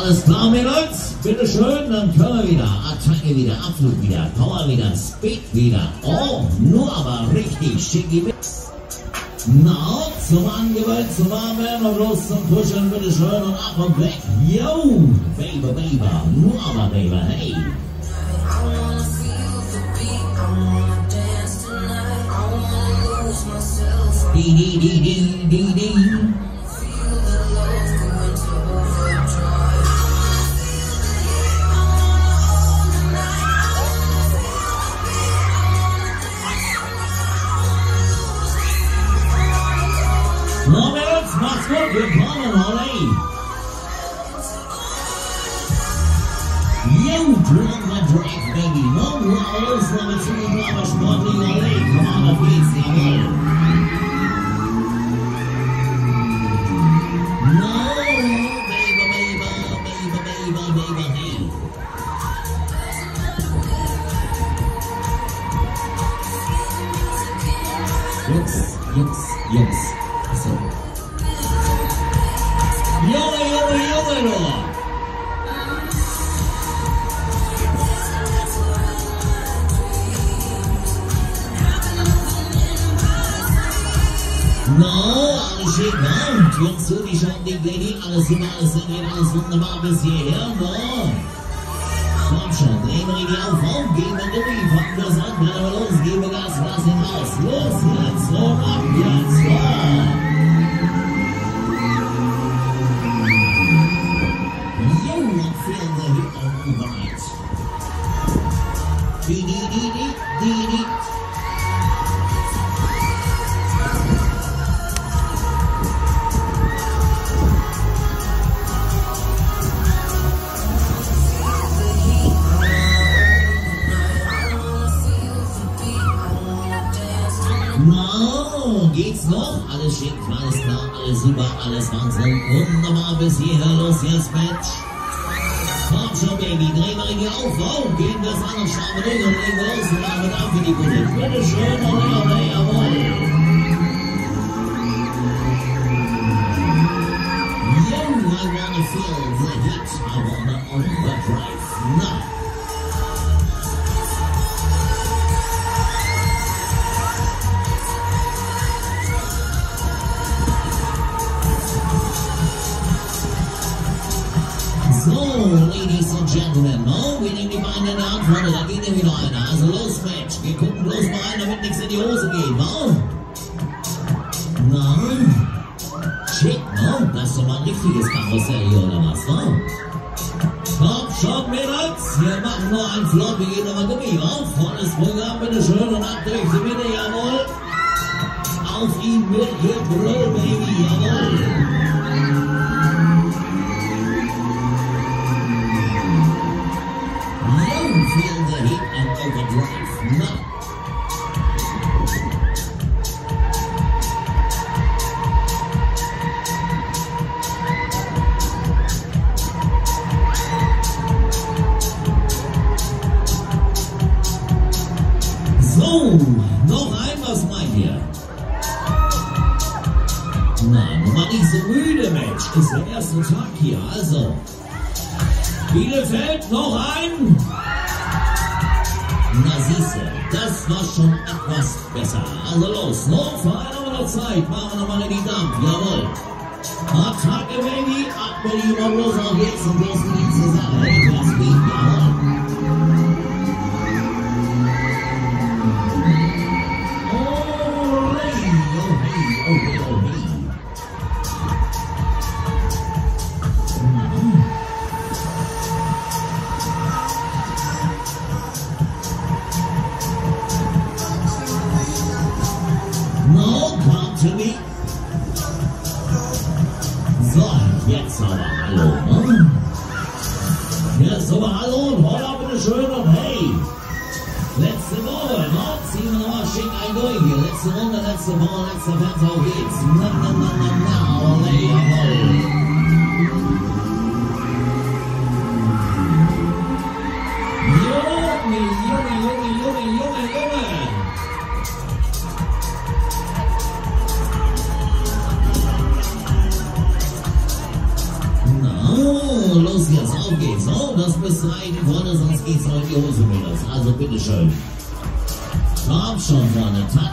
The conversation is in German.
Alles klar, Mädels? Bitteschön, dann können wir wieder. Attacke wieder, Abflug wieder, Power wieder, Speed wieder. Oh, nur aber richtig schicki mit. Na, zum Angewöhnt, zum Warmwerden und los zum Kuscheln, bitteschön und ab und weg. Yo, Baby, Baby, nur aber, Baby, hey. Die. No, Mädels, macht's gut, wir kommen, olé. Yo, drum the drive, baby. No, los, damit sind wir aber sportlich, olé. Komm on, auf geht's, jawohl. No, baby, hey. Jungs. So. Junge, du. No, alles schick, ne? Jungs, so die schauen die Lady, alles super, alles geht, alles wunderbar bis hierher, no? Komm schon, drehen wir die auf, gehen wir Gummi, fangen wir das an, bleiben wir los, geben wir Gas, lass ihn raus. Los, jetzt, und ab, jetzt, feel the heat of the night. Dee. No, geht's noch? Alles schick, alles klar, alles super, alles Wahnsinn. Wunderbar bis hierher, los jetzt, Match. Komm schon, Baby, drehen wir die auf, gehen wir es an und schauen wir durch und legen wir los und machen ab für die Gute. Bitteschön, olé, jawohl. Yo, I wanna feel the heat, I wanna overdrive. Na. So, Ladies and Gentlemen, wir nehmen die Beine in der Hand, Freunde, da geht nämlich noch einer. Also los, Mensch, wir gucken bloß mal rein, damit nichts in die Hose geht, Na, schick, das ist doch mal ein richtiges Karussell hier, oder was, Komm, schaut mir das, wir machen nur einen Flop, wir gehen nochmal Gummi, volles Programm, bitteschön, und ab durch die Mitte, jawohl. Auf ihn mit Gebrüll, Baby, jawohl. Feel the heat and overdrive. No. So, noch ein, was meint ihr? Nein, du mach nicht so müde, Mensch. Ist der erste Tag hier, also. Bielefeld, noch ein. Na siehste, das war schon etwas besser. Also los, noch für eine noch Zeit. Machen wir nochmal in die Dampf, jawohl. Attacke, Baby, ab mit die bloß auf jetzt und bloß nicht zur Sache. Hey, das geht, jawohl. Oh, hey. To me. So, jetzt aber hallo, Jetzt aber hallo und holla bitteschön und hey. Letzte Woche, ziehen wir nochmal schick ein durch hier. Letzte Runde, letzte Woche, letzter Fenster, auf geht's. Na, olé, jawohl. Junge. Los jetzt, auf geht's. So, das müsste reichen, Freunde, sonst geht's noch in die Hose mit uns. Also bitteschön. Komm schon, Freunde, touch.